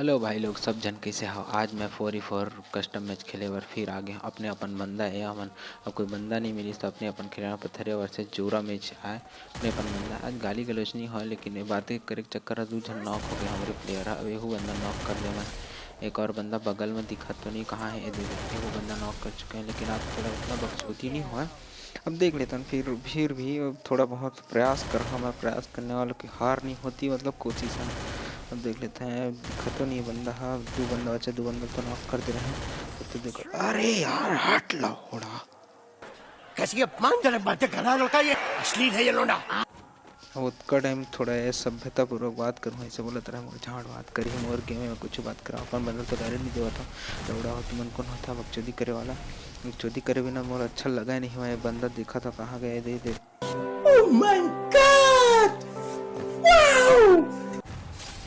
Hello भाई लोग सब जन कैसे हो। आज मैं 4v4 कस्टम मैच खेले बर फिर आ गए अपने अपन बंदा है अमन। अब कोई बंदा नहीं मिली तो अपने अपन खेलना पत्थरे वर से जोरा मैच आए अपने अपन बंदा। आज गाली गलौज नहीं हो लेकिन ये बातें करे के चक्कर दू जन नॉक हो गए हमारे प्लेयर। अब एहू बंदा नॉक कर दे मैं। एक और बंदा बगल में दिखत तो नहीं कहाँ है, एहू बंदा नॉक कर चुके हैं लेकिन आज थोड़ा इतना बकचोदी नहीं हुआ। अब देख लेता हूँ फिर भी अब थोड़ा बहुत प्रयास कर रहा मैं। प्रयास करने वालों की हार नहीं होती, मतलब कोशिश है। अब देख लेते हैं, दिखा तो नहीं बंदा। हाँ दो बंदा बचा, दो बंदा तो नॉक कर दे रहे हैं। तो देखो, अरे यार हट ला होड़ा, कैसी अपमानजनक बातें कर रहा है लड़का, ये अश्लील है ये लोंडा। उसका टाइम थोड़ा है सभ्यता पूर्वक बात करूँ ऐसे बोला तरह मोर झाड़ बात करी मोर गेम में कुछ बात करा अपन बंदा तो डायरेक्ट नहीं देवा था। लौड़ा हो तुमन कौन होता बकचोदी करे वाला। बकचोदी करे बिना मोर अच्छा लगा नहीं। मैं बंदा देखा था कहाँ गया, दे दे ओह माय गॉड, वाओ।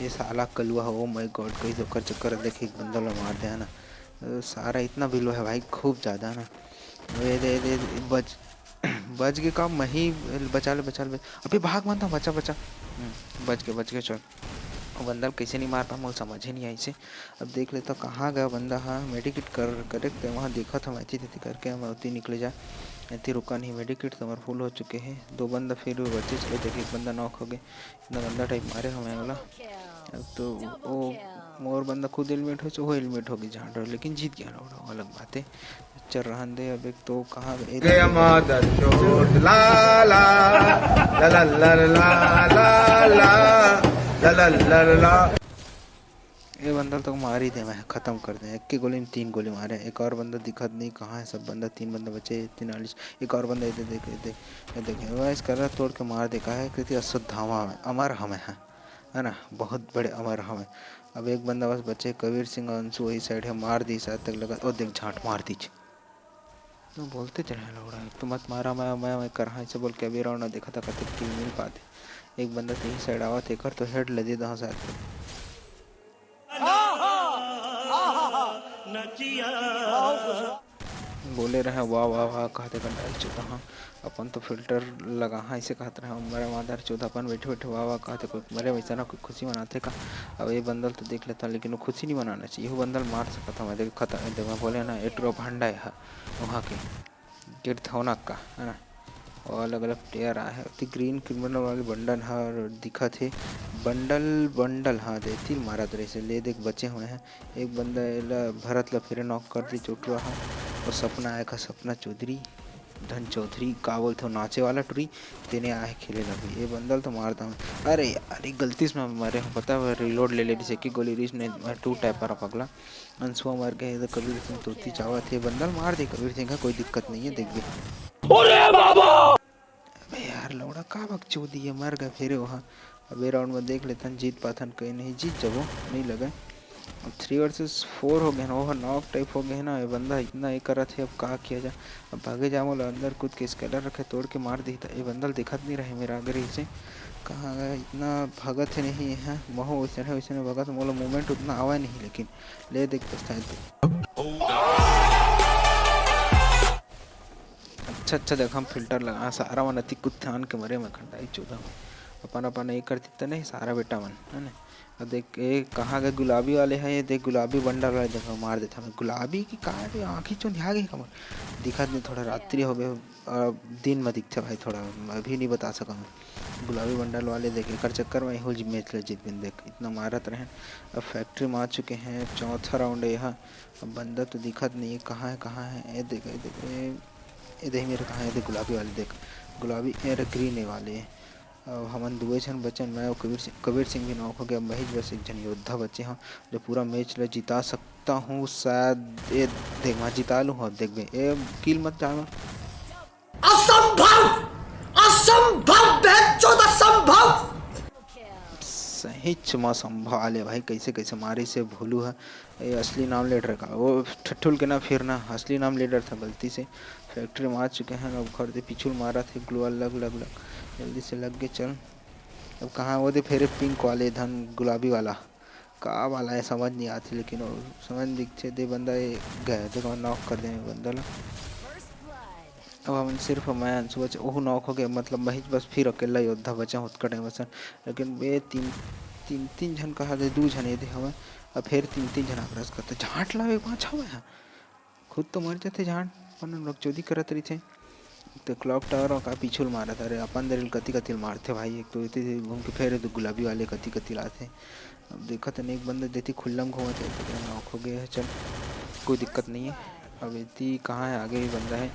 ये साला कलुआ हो माय गॉड, कहीं तो कर चक्कर देखे एक बंदा ला मार दे ना। सारा इतना बिलो है भाई, खूब ज़्यादा ना। दे दे दे बच बच के काम मही बचा ले अभी भाग मत बचा बचा। बच के चल। बंदा कैसे नहीं मार पा मुझे समझ ही नहीं आई से। अब देख लेता कहाँ गया बंदा। हाँ मेडिकेट कर करेक्ट है, वहाँ देखा था मैं थी करके हम उतनी निकले जा ऐसे रुका नहीं। मेडिकेट तो हमारे फुल हो चुके हैं। दो बंदा फिर बच्चे चले देखे, एक बंदा नॉक हो गए। इतना बंदा टाइप मारे हमें वाला। अब तो वो मोर बंदा खुद हेलमेट हो, वो हेलमेट होगी झाड़, लेकिन जीत गया ना, अलग बात है। चल रहा दे। अब एक तो कहाँ गए ये बंदा तो मार ही दे, मैं खत्म कर दे। एक की गोली में 3 गोली मारे। एक और बंदा दिखत नहीं कहाँ है, सब बंदा 3 बंदा बचे 43। एक और बंदा इधर देखे वैस कर रहा, तोड़ के मार देखा है क्योंकि अशुद्ध धावा हमें अमर हमें है ना, बहुत बड़े अमर हमें। अब एक बंदा बस बचे, कबीर सिंह अंशु वही साइड है, मार दी शायद तक लगा। और देख झाट मार दी तो बोलते चले लौड़ा, तो मत मारा मैं कर रहा ऐसे बोल के। अभी राउंड देखा था कतक किल मिल पाते। एक बंदा तो ही साइड आवा थे कर तो हेड लदे दहा शायद बोले रहे वाह वाह वाह कहते कंटाल चौदह। हाँ अपन तो फिल्टर लगा हाँ ऐसे कहते रहे मेरा मादार चौदह। अपन बैठे बैठे वाह वाह कहते कोई मरे वैसा ना कोई खुशी मनाते का। अब ये बंदल तो देख लेता लेकिन वो खुशी नहीं मनाना चाहिए। वो बंदल मार सकता था मैं देखा था। मैं बोले ना एट्रो भंडा है वहाँ के गिरथौनक का है ना। और अलग अलग प्लेयर आए हैं। ग्रीन क्रिमिनल वाले बंडल है दिखा थे, बंडल हाँ दे 3 मारा तरह से ले देख बचे हुए हैं। एक बंदा भरत ला फिर नॉक कर दी चोट रहा। और सपना आया का सपना चौधरी धन चौधरी का बोलते हो नाचे वाला टुरी तेने आए खेले लगे। ये बंदल तो मारता हूँ। अरे यार गलती से मैं मरे हूँ पता है, रिलोड ले ले से गोली रीच ने 2 टैप पर पगला अंशुआ मर गए। इधर कबीर सिंह तोती चावा थे, बंदल मार दे कबीर सिंह का कोई दिक्कत नहीं है। देख दे अबे यार लौड़ा का बकचोदी है, मर गए फिर वहाँ। अब राउंड में देख लेते हैं जीत पाथन कहीं नहीं, जीत जब नहीं लगे। अब 3 वर्सेस 4 हो गए ना, वो नॉक टाइप हो गए ना। ये बंदा इतना ये कर रहा था, अब कहा किया जाए। अब भागे जा बोला अंदर कूद के स्केलर रखे तोड़ के मार दी था। ये बंदल दिखत नहीं रहे मेरा अगर इसे कहाँ गया, इतना भगत है नहीं है महो वैसे भगत बोला मूवमेंट उतना आवा नहीं लेकिन ले देख अच्छा देखा हम फिल्टर लगा सारा मन अति कुत्ते आन के मरे मैं खंडाई चौदह में अपन ये करती तो नहीं सारा बेटा मन है ना। अब देख ये कहाँ गए गुलाबी वाले हैं, ये देख गुलाबी बंडल वाले देखो मार देता मैं। गुलाबी की कहा आँखी चो ध्या गई कमर दिखा नहीं, थोड़ा रात्रि हो गए दिन में दिखते भाई, थोड़ा अभी नहीं बता सका मैं। गुलाबी बंडल वाले देखे कर चक्कर में हो मैच ले जीत बिन देख इतना मारत रहे। अब फैक्ट्री में आ चुके हैं, चौथा राउंड है यहाँ। अब बंदा तो दिखत नहीं है कहाँ है ये देख इधर मेरे कहाँ है गुलाबी वाले देख गुलाबी एयर ग्रीन वाले। अब हमन दुए जन बचन मैं और कबीर सिंह भी नॉक हो गया। महेश बस एक जन योद्धा बचे हैं जो पूरा मैच ले जिता सकता हूँ शायद। ये देख मैं जिता लूँ। हाँ देख बे ये किल मत जाना, असंभव असंभव असंभव। सही चुमा संभाले भाई, कैसे कैसे मारी से भूलू है। ये असली नाम लीडर का वो ठट्ठुल के ना फिर ना असली नाम लीडर था गलती से। फैक्ट्री में आ चुके हैं। अब घर दे पिछुल मारा थे ग्लू लग जल्दी से लग गए चल। अब कहाँ वो दे फिर पिंक वाले धन गुलाबी वाला का वाला है समझ नहीं आती लेकिन वो समझ दिखते दे बंदा ये गए देखो नॉक कर देंगे बंदा ला। अब हम सिर्फ मैं अंशु बचे ओह नॉक हो गया, मतलब महेश बस फिर अकेला योद्धा बचा उसका टाइम बचा। लेकिन वे 3 तीन तीन जन कहा दे 2 जन दे हवे अब फिर तीन तीन जन आग्रस करते झाट लावे पाँच हवे खुद तो मर जाते झाट अपन लोग चोरी करत रही थे तो क्लॉक टावर का पीछू मारा था। अरे अपन दरिल कति कति मारते भाई एक तो इतने घूम के फिर तो गुलाबी वाले कति कति लाते। अब देखा तो एक बंदा देती खुल्लम घूमते तो नॉक हो गया है। चल कोई दिक्कत नहीं है। अब इतनी कहाँ है आगे भी बंदा है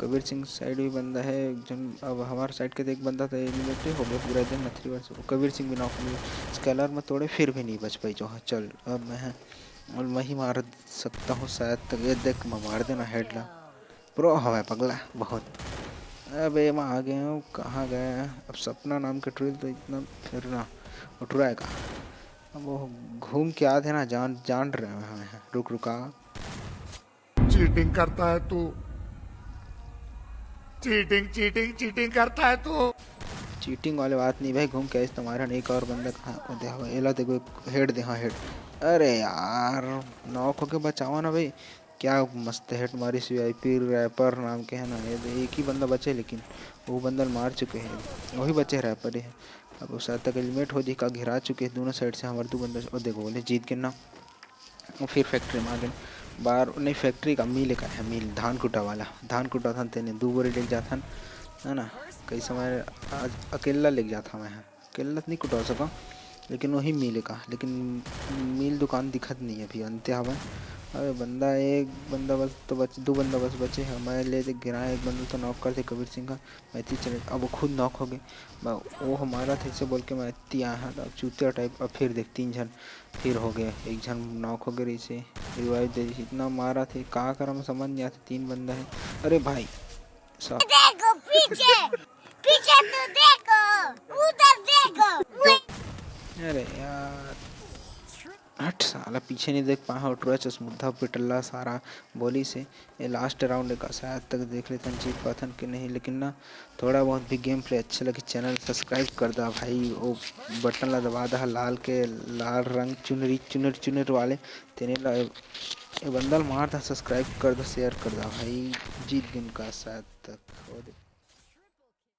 कबीर सिंह साइड भी बंदा है जन। अब हमारे साइड के एक बंदा था एलिमिनेटेड हो गया पूरा दिन नथरी वर्ष कबीर सिंह भी नॉक हो गया। स्केलर में तोड़े फिर भी नहीं बच पाई जो। हाँ चल अब मैं ही मार सकता हूँ शायद तक। ये देख मैं मार देना हेड ला प्रो हवा पगला बहुत। अबे मैं आ गया हूँ कहाँ गया अब सपना नाम के ट्रेल तो इतना फिर ना उठ रहा है कहाँ। अब वो घूम के आते ना जान जान रहे हैं रुक रुका। चीटिंग करता है तू चीटिंग चीटिंग चीटिंग करता है तू। चीटिंग वाले बात नहीं भाई घूम के आइस तुम्हारा एक और बंदा कहाँ देखो एला देखो हेड दे। हाँ हेड अरे यार नॉक होके बचावा ना भाई क्या मस्त हेड मारी वीआईपी रैपर नाम के है ना। ये एक ही बंदा बचे लेकिन वो बंदा मार चुके हैं वही बचे रैपर ही है। अब उस तक एलिमेट हो दी का घिरा चुके हैं दोनों साइड से हमारे 2 बंदा और देखो बोले जीत के ना। और फिर फैक्ट्री में आ गए बाहर नहीं फैक्ट्री का मिल का है मिल धान कुटा वाला धान कुटा था तेने 2 बोरी ले जाता है ना। कई समय आज अकेला ले जाता मैं अकेला नहीं कुटा सका लेकिन वही मिल का लेकिन मिल दुकान दिखत नहीं है अभी अंत्य हवा। अरे बंदा एक बंदा बस तो 2 बंदा बस बचे हैं। मैं ले गिराया एक बंदा तो नॉक करते कबीर सिंह का मैं इतनी चले अब वो खुद नॉक हो गए। वो हमारा था इसे बोल के मैं इतनी आया था चूतिया टाइप। अब फिर देख 3 जन फिर हो गए एक जन नॉक हो गए इसे रिवाइव दे इतना मारा थे कहाँ कर हम समझ नहीं आते 3 बंदा है। अरे भाई देखो पीछे पीछे तो देखो उधर देखो। अरे यार हट साला पीछे नहीं देख पाया उठरा चश्मुद्धा पिटल्ला सारा बोली से। ये लास्ट राउंड का शायद तक देख लेते हैं जीत पाथन कि नहीं लेकिन ना थोड़ा बहुत भी गेम प्ले अच्छे लगे चैनल सब्सक्राइब कर दा भाई। वो बटन ला दबा दा लाल के लाल रंग चुनरी चुनर चुनर वाले तेने ला ये बंदल मार दा सब्सक्राइब कर दो शेयर कर दा भाई जीत गेम का शायद तक।